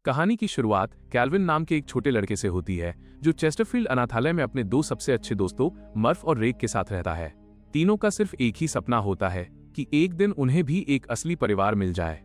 कहानी की शुरुआत कैल्विन नाम के एक छोटे लड़के से होती है जो चेस्टरफील्ड अनाथालय में अपने दो सबसे अच्छे दोस्तों मर्फ और रेक के साथ रहता है। तीनों का सिर्फ एक ही सपना होता है कि एक दिन उन्हें भी एक असली परिवार मिल जाए।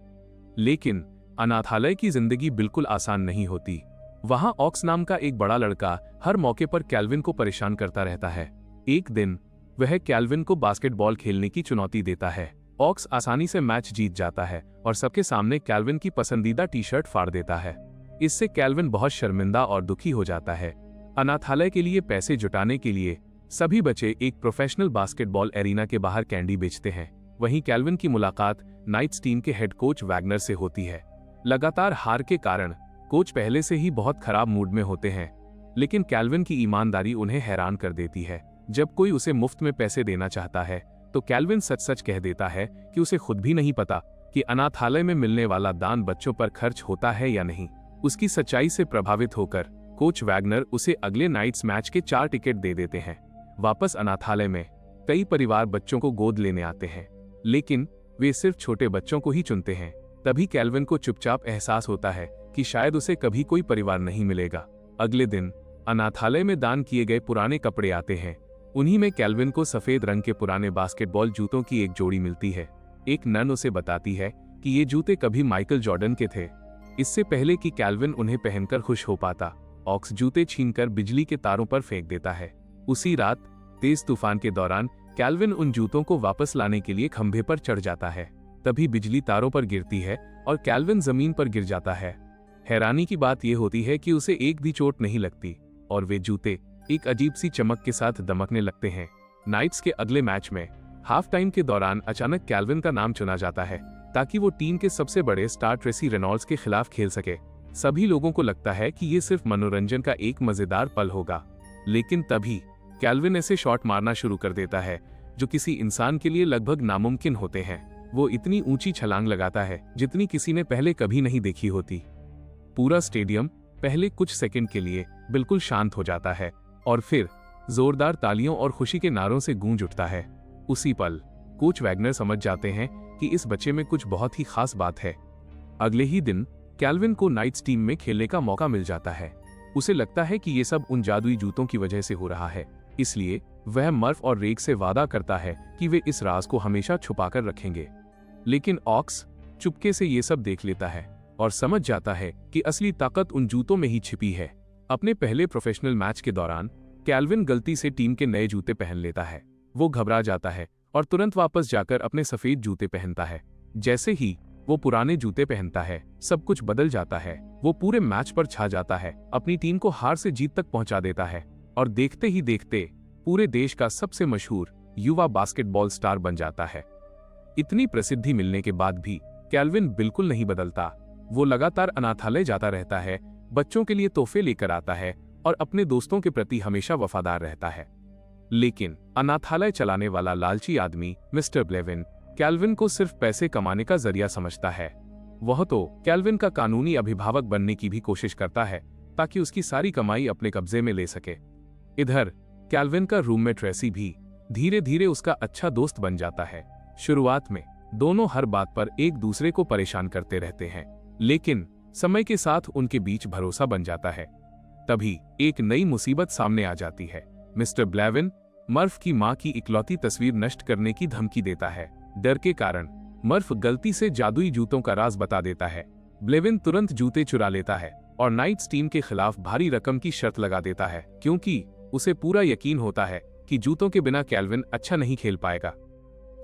लेकिन अनाथालय की जिंदगी बिल्कुल आसान नहीं होती। वहां ऑक्स नाम का एक बड़ा लड़का हर मौके पर कैल्विन को परेशान करता रहता है। एक दिन वह कैल्विन को बास्केटबॉल खेलने की चुनौती देता है। ऑक्स आसानी से मैच जीत जाता है और सबके सामने कैल्विन की पसंदीदा टी शर्ट फाड़ देता है। इससे कैल्विन बहुत शर्मिंदा और दुखी हो जाता है। अनाथालय के लिए पैसे जुटाने के लिए सभी बच्चे एक प्रोफेशनल बास्केटबॉल एरिना के बाहर कैंडी बेचते हैं। वहीं कैल्विन की मुलाकात नाइट्स टीम के हेड कोच वैगनर से होती है। लगातार हार के कारण कोच पहले से ही बहुत खराब मूड में होते हैं, लेकिन कैल्विन की ईमानदारी उन्हें हैरान कर देती है। जब कोई उसे मुफ्त में पैसे देना चाहता है तो कैल्विन सच सच कह देता है कि उसे खुद भी नहीं पता कि अनाथालय में मिलने वाला दान बच्चों पर खर्च होता है या नहीं। उसकी सच्चाई से प्रभावित होकर कोच वैगनर उसे अगले नाइट्स मैच के 4 टिकट दे देते हैं। वापस अनाथालय में कई परिवार बच्चों को गोद लेने आते हैं, लेकिन वे सिर्फ छोटे बच्चों को ही चुनते हैं। तभी कैल्विन को चुपचाप एहसास होता है कि शायद उसे कभी कोई परिवार नहीं मिलेगा। अगले दिन अनाथालय में दान किए गए पुराने कपड़े आते हैं। उन्हीं में कैल्विन को सफेद रंग के पुराने बास्केटबॉल जूतों की एक जोड़ी मिलती है। एक नन उसे बताती है कि ये जूते कभी माइकल जॉर्डन के थे, इससे पहले कि कैल्विन उन्हें पहनकर खुश हो पाता। ऑक्स जूते छीनकर बिजली के तारों पर फेंक देता है। उसी रात तेज तूफान के दौरान कैल्विन उन जूतों को वापस लाने के लिए खंभे पर चढ़ जाता है। तभी बिजली तारों पर गिरती है और कैल्विन जमीन पर गिर जाता है। हैरानी की बात यह होती है कि उसे एक भी चोट नहीं लगती और वे जूते एक अजीब सी चमक के साथ दमकने लगते हैं। नाइट्स के अगले मैच में हाफ टाइम के दौरान अचानक कैल्विन का नाम चुना जाता है ताकि वो टीम के सबसे बड़े स्टार ट्रेसी रेनॉल्ड्स के खिलाफ खेल सके। सभी लोगों को लगता है कि ये सिर्फ मनोरंजन का एक मजेदार पल होगा, लेकिन तभी कैल्विन ऐसे शॉट मारना शुरू कर देता है जो किसी इंसान के लिए लगभग नामुमकिन होते हैं। वो इतनी ऊंची छलांग लगाता है जितनी किसी ने पहले कभी नहीं देखी होती। पूरा स्टेडियम पहले कुछ सेकंड के लिए बिल्कुल शांत हो जाता है और फिर जोरदार तालियों और खुशी के नारों से गूंज उठता है। उसी पल कोच वैगनर समझ जाते हैं कि इस बच्चे में कुछ बहुत ही खास बात है। अगले ही दिन कैल्विन को नाइट्स टीम में खेलने का मौका मिल जाता है। उसे लगता है कि ये सब उन जादुई जूतों की वजह से हो रहा है, इसलिए वह मर्फ और रेक से वादा करता है कि वे इस राज को हमेशा छुपाकर रखेंगे। लेकिन ऑक्स चुपके से ये सब देख लेता है और समझ जाता है कि असली ताकत उन जूतों में ही छिपी है। अपने पहले प्रोफेशनल मैच के दौरान कैल्विन गलती से टीम के नए जूते पहन लेता है। वो घबरा जाता है और तुरंत वापस जाकर अपने सफेद जूते पहनता है। जैसे ही वो पुराने जूते पहनता है, सब कुछ बदल जाता है। वो पूरे मैच पर छा जाता है, अपनी टीम को हार से जीत तक पहुंचा देता है और देखते ही देखते पूरे देश का सबसे मशहूर युवा बास्केटबॉल स्टार बन जाता है। इतनी प्रसिद्धि मिलने के बाद भी कैल्विन बिल्कुल नहीं बदलता। वो लगातार अनाथालय जाता रहता है, बच्चों के लिए तोहफे लेकर आता है और अपने दोस्तों के प्रति हमेशा वफादार रहता है। लेकिन अनाथालय चलाने वाला लालची आदमी मिस्टर ब्लेविन कैल्विन को सिर्फ पैसे कमाने का जरिया समझता है। वह तो कैल्विन का कानूनी अभिभावक बनने की भी कोशिश करता है ताकि उसकी सारी कमाई अपने कब्जे में ले सके। इधर कैल्विन का रूममेट ट्रेसी भी धीरे धीरे उसका अच्छा दोस्त बन जाता है। शुरुआत में दोनों हर बात पर एक दूसरे को परेशान करते रहते हैं, लेकिन समय के साथ उनके बीच भरोसा बन जाता है। तभी एक नई मुसीबत सामने आ जाती है। मिस्टर ब्लेविन मर्फ की मां की इकलौती तस्वीर नष्ट करने की धमकी देता है। डर के कारण मर्फ गलती से जादुई जूतों का राज बता देता है। ब्लेविन तुरंत जूते चुरा लेता है और नाइट्स टीम के खिलाफ भारी रकम की शर्त लगा देता है, क्योंकि उसे पूरा यकीन होता है कि जूतों के बिना कैल्विन अच्छा नहीं खेल पाएगा।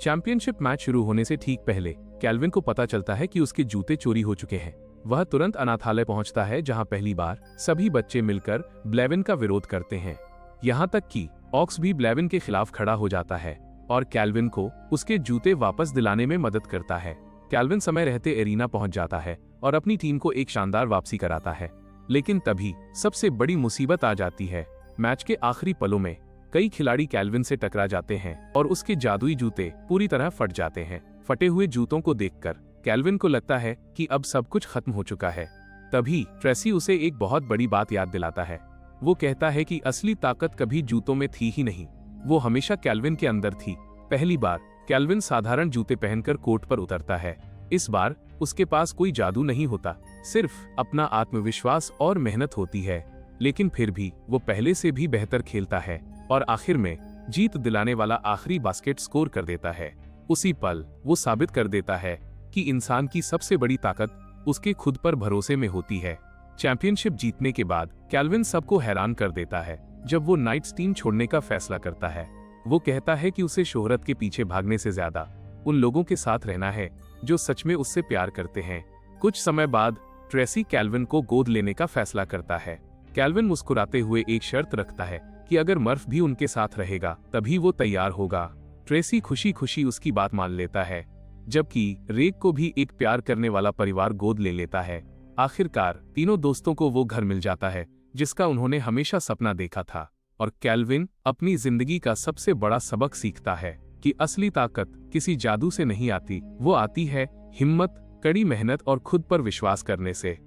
चैंपियनशिप मैच शुरू होने से ठीक पहले कैल्विन को पता चलता है कि उसके जूते चोरी हो चुके हैं। वह तुरंत अनाथालय पहुंचता है, जहां पहली बार सभी बच्चे मिलकर ब्लेविन का विरोध करते हैं। यहां तक कि ऑक्स भी ब्लेविन के खिलाफ खड़ा हो जाता है और कैल्विन को उसके जूते वापस दिलाने में मदद करता है। कैल्विन समय रहते एरिना पहुंच जाता है और अपनी टीम को एक शानदार वापसी कराता है। लेकिन तभी सबसे बड़ी मुसीबत आ जाती है। मैच के आखिरी पलों में कई खिलाड़ी कैल्विन से टकरा जाते हैं और उसके जादुई जूते पूरी तरह फट जाते हैं। फटे हुए जूतों को देखकर कैल्विन को लगता है कि अब सब कुछ खत्म हो चुका है। तभी ट्रेसी उसे एक बहुत बड़ी बात याद दिलाता है। वो कहता है कि असली ताकत कभी जूतों में थी ही नहीं, वो हमेशा कैल्विन के अंदर थी। पहली बार कैल्विन साधारण जूते पहनकर कोर्ट पर उतरता है इस बार उसके पास कोई जादू नहीं होता, सिर्फ अपना आत्मविश्वास और मेहनत होती है। लेकिन फिर भी वो पहले से भी बेहतर खेलता है और आखिर में जीत दिलाने वाला आखिरी बास्केट स्कोर कर देता है। उसी पल वो साबित कर देता है कि इंसान की सबसे बड़ी ताकत उसके खुद पर भरोसे में होती है। चैंपियनशिप जीतने के बाद कैल्विन सबको हैरान कर देता है। जब वो नाइट्स टीम छोड़ने का फैसला करता है, वो कहता है कि उसे शोहरत के पीछे भागने से ज्यादा उन लोगों के साथ रहना है जो सच में उससे प्यार करते हैं। कुछ समय बाद ट्रेसी कैल्विन को गोद लेने का फैसला करता है। कैल्विन मुस्कुराते हुए एक शर्त रखता है कि अगर मर्फ भी उनके साथ रहेगा तभी वो तैयार होगा। ट्रेसी खुशी खुशी उसकी बात मान लेता है, जबकि रेक को भी एक प्यार करने वाला परिवार गोद ले लेता है। आखिरकार तीनों दोस्तों को वो घर मिल जाता है जिसका उन्होंने हमेशा सपना देखा था, और कैल्विन अपनी जिंदगी का सबसे बड़ा सबक सीखता है कि असली ताकत किसी जादू से नहीं आती, वो आती है हिम्मत, कड़ी मेहनत और खुद पर विश्वास करने से।